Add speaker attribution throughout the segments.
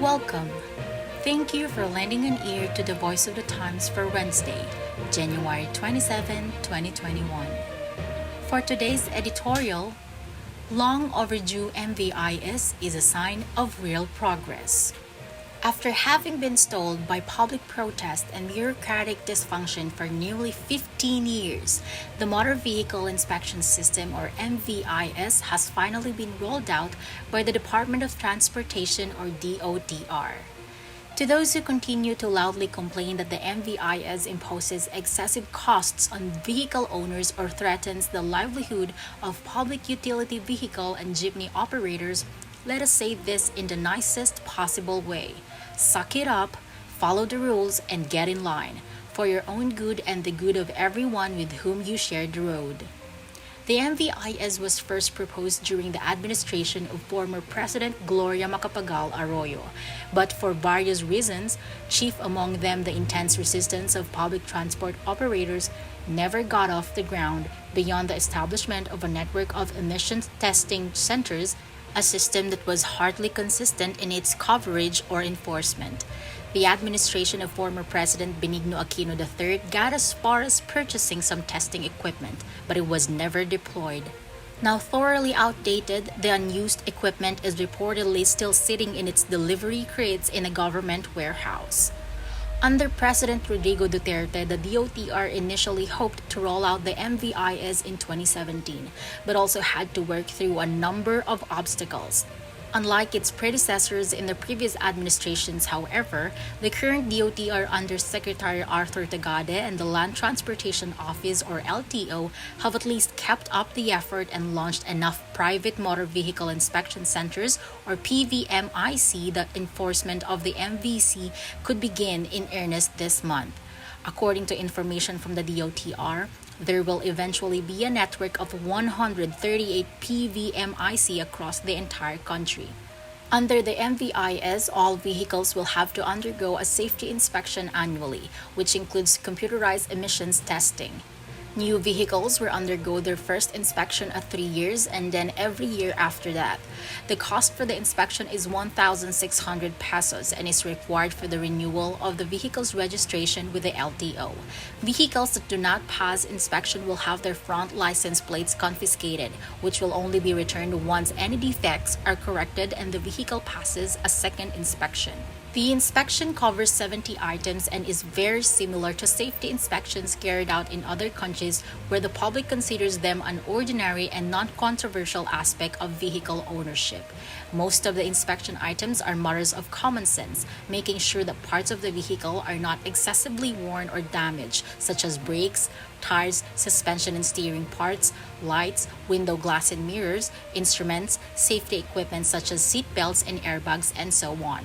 Speaker 1: Welcome. Thank you for lending an ear to the Voice of the Times for Wednesday, January 27, 2021. For today's editorial, Long-overdue MVIS is a sign of real progress. After having been stalled by public protest and bureaucratic dysfunction for nearly 15 years, the Motor Vehicle Inspection System, or MVIS, has finally been rolled out by the Department of Transportation, or DOTR. To those who continue to loudly complain that the MVIS imposes excessive costs on vehicle owners or threatens the livelihood of public utility vehicle and jeepney operators, let us say this in the nicest possible way. Suck it up, follow the rules, and get in line, for your own good and the good of everyone with whom you share the road. The MVIS was first proposed during the administration of former President Gloria Macapagal Arroyo, but for various reasons, chief among them the intense resistance of public transport operators, never got off the ground beyond the establishment of a network of emissions testing centers, a system that was hardly consistent in its coverage or enforcement. The administration of former President Benigno Aquino III got as far as purchasing some testing equipment, but it was never deployed. Now thoroughly outdated, the unused equipment is reportedly still sitting in its delivery crates in a government warehouse. Under President Rodrigo Duterte, the DOTR initially hoped to roll out the MVIS in 2017, but also had to work through a number of obstacles. Unlike its predecessors in the previous administrations, however, the current DOTR Undersecretary Arthur Tagade and the Land Transportation Office, or LTO, have at least kept up the effort and launched enough private motor vehicle inspection centers, or PVMIC, that enforcement of the MVC could begin in earnest this month. According to information from the DOTR, there will eventually be a network of 138 PVMIC across the entire country. Under the MVIS, all vehicles will have to undergo a safety inspection annually, which includes computerized emissions testing. New vehicles will undergo their first inspection at 3 years and then every year after that. The cost for the inspection is 1,600 pesos and is required for the renewal of the vehicle's registration with the LTO. Vehicles that do not pass inspection will have their front license plates confiscated, which will only be returned once any defects are corrected and the vehicle passes a second inspection. The inspection covers 70 items and is very similar to safety inspections carried out in other countries where the public considers them an ordinary and non-controversial aspect of vehicle ownership. Most of the inspection items are matters of common sense, making sure that parts of the vehicle are not excessively worn or damaged, such as brakes, tires, suspension and steering parts, lights, window glass and mirrors, instruments, safety equipment such as seat belts and airbags, and so on.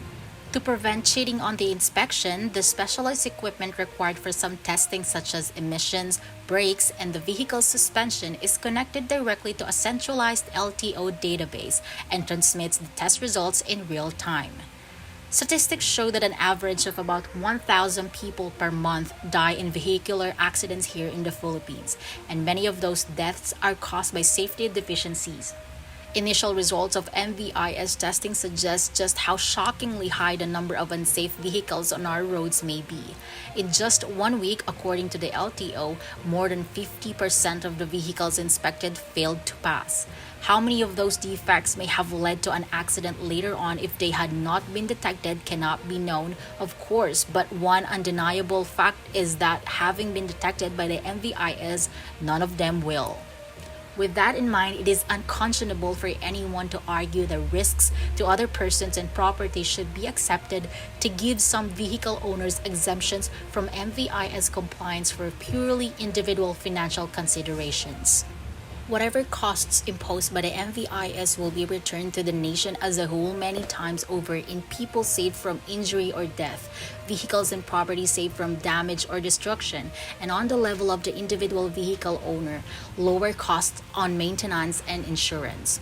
Speaker 1: To prevent cheating on the inspection, the specialized equipment required for some testing such as emissions, brakes, and the vehicle's suspension is connected directly to a centralized LTO database and transmits the test results in real time. Statistics show that an average of about 1,000 people per month die in vehicular accidents here in the Philippines, and many of those deaths are caused by safety deficiencies. Initial results of MVIS testing suggest just how shockingly high the number of unsafe vehicles on our roads may be. In just 1 week, according to the LTO, more than 50% of the vehicles inspected failed to pass. How many of those defects may have led to an accident later on if they had not been detected cannot be known, of course, but one undeniable fact is that having been detected by the MVIS, none of them will. With that in mind, it is unconscionable for anyone to argue the risks to other persons and property should be accepted to give some vehicle owners exemptions from MVIS compliance for purely individual financial considerations. Whatever costs imposed by the MVIS will be returned to the nation as a whole many times over in people saved from injury or death, vehicles and property saved from damage or destruction, and on the level of the individual vehicle owner, lower costs on maintenance and insurance.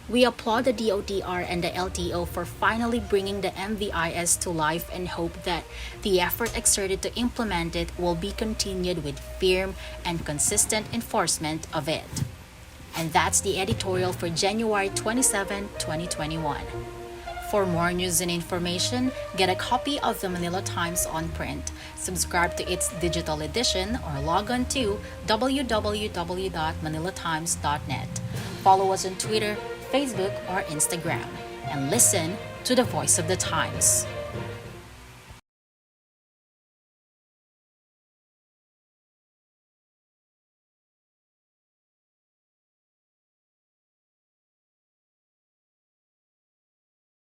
Speaker 1: We applaud the DOTR and the LTO for finally bringing the MVIS to life and hope that the effort exerted to implement it will be continued with firm and consistent enforcement of it. And that's the editorial for January 27, 2021. For more news and information, get a copy of the Manila Times on print, subscribe to its digital edition, or log on to www.manilatimes.net. Follow us on Twitter, Facebook, or Instagram, and listen to the voice of the Times.